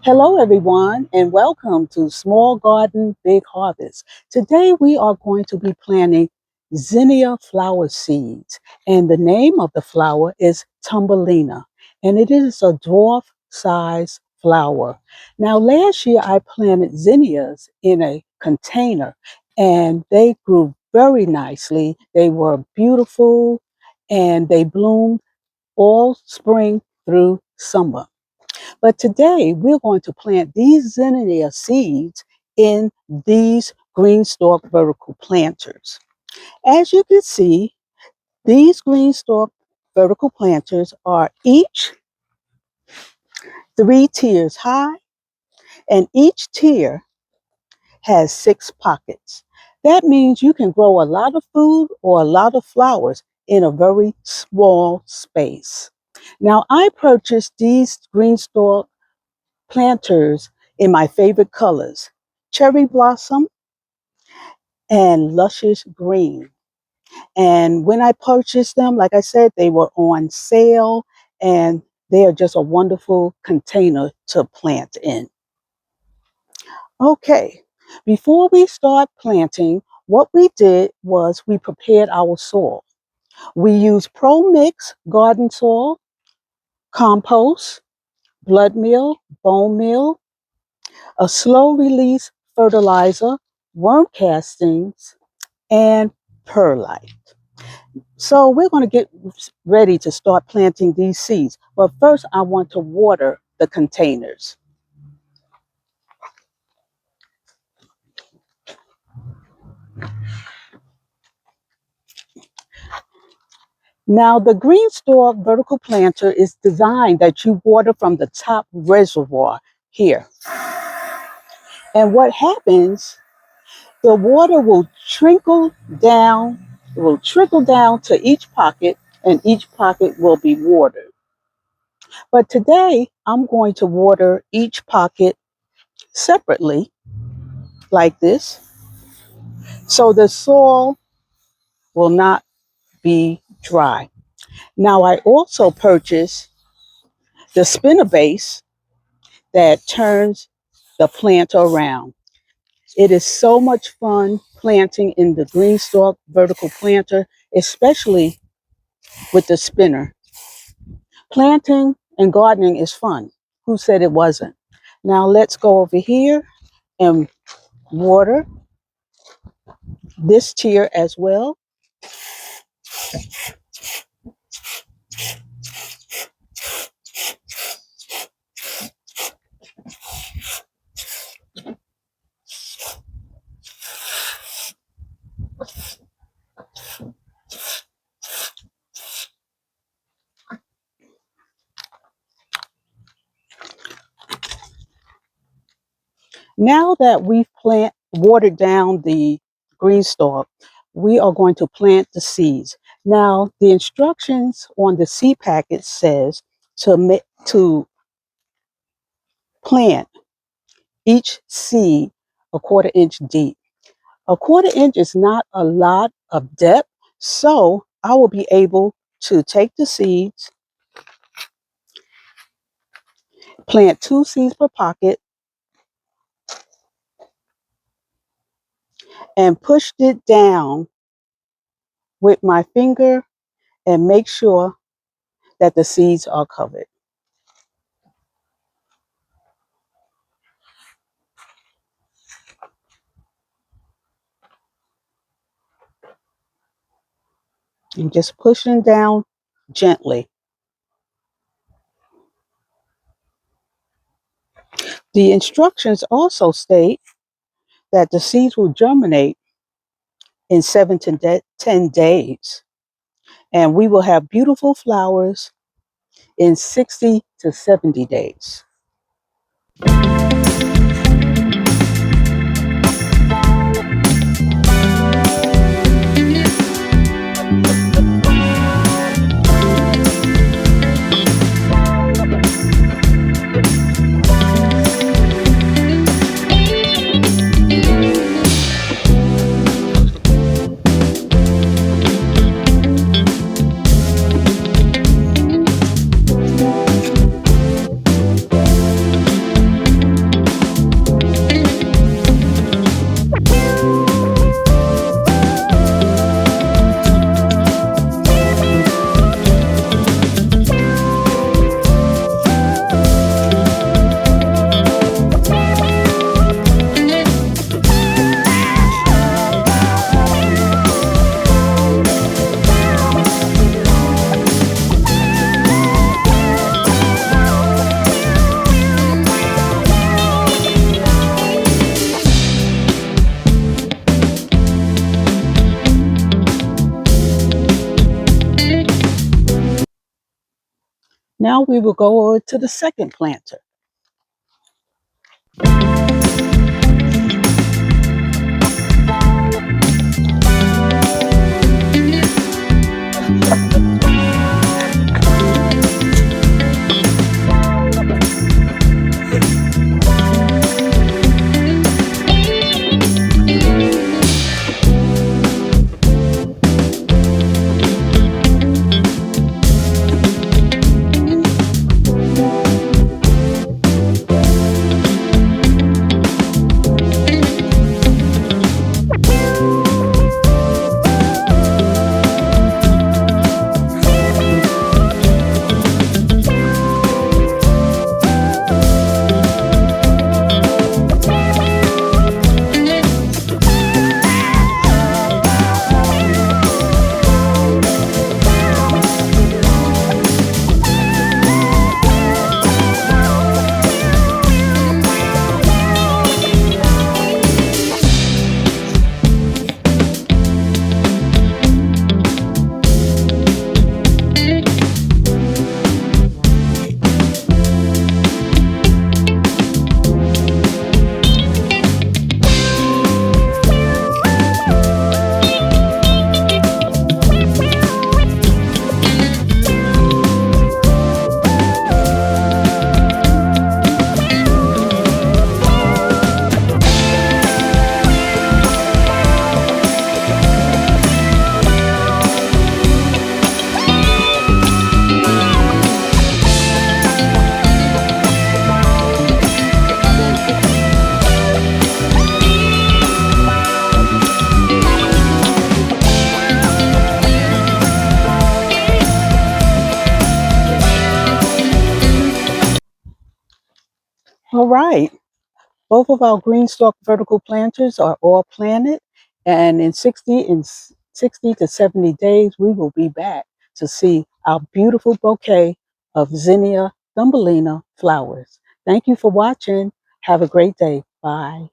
Hello, everyone, and welcome to Small Garden Big Harvest. Today, we are going to be planting zinnia flower seeds, and the name of the flower is Tumbelina, and it is a dwarf size flower. Now, last year, I planted zinnias in a container, and they grew very nicely. They were beautiful, and they bloomed all spring through summer. But today we're going to plant these zinnia seeds in these GreenStalk vertical planters. As you can see, these GreenStalk vertical planters are each 3 tiers high, and each tier has 6 pockets. That means you can grow a lot of food or a lot of flowers in a very small space. Now, I purchased these GreenStalk planters in my favorite colors, cherry blossom and luscious green. And when I purchased them, like I said, they were on sale, and they are just a wonderful container to plant in. Okay, before we start planting, what we did was we prepared our soil. We used Pro Mix garden soil, compost, blood meal, bone meal, a slow release fertilizer, worm castings, and perlite. So we're going to get ready to start planting these seeds. But first, I want to water the containers. Now, the GreenStalk vertical planter is designed that you water from the top reservoir here. And what happens, the water will trickle down to each pocket, and each pocket will be watered. But today, I'm going to water each pocket separately, like this, so the soil will not be dry. Now, I also purchased the spinner base that turns the planter around. It is so much fun planting in the GreenStalk vertical planter, especially with the spinner. Planting and gardening is fun. Who said it wasn't? Now let's go over here and water this tier as well. Now that we've watered down the GreenStalk, we are going to plant the seeds. Now, the instructions on the seed packet says to plant each seed a 1/4 inch deep. A 1/4 inch is not a lot of depth, so I will be able to take the seeds, plant 2 seeds per pocket, and push it down with my finger and make sure that the seeds are covered. And just pushing down gently. The instructions also state that the seeds will germinate in 7 to 10 days, and we will have beautiful flowers in 60 to 70 days. Now we will go over to the second planter. All right. Both of our GreenStalk vertical planters are all planted, and in 60 to 70 days, we will be back to see our beautiful bouquet of Zinnia thumbelina flowers. Thank you for watching. Have a great day. Bye.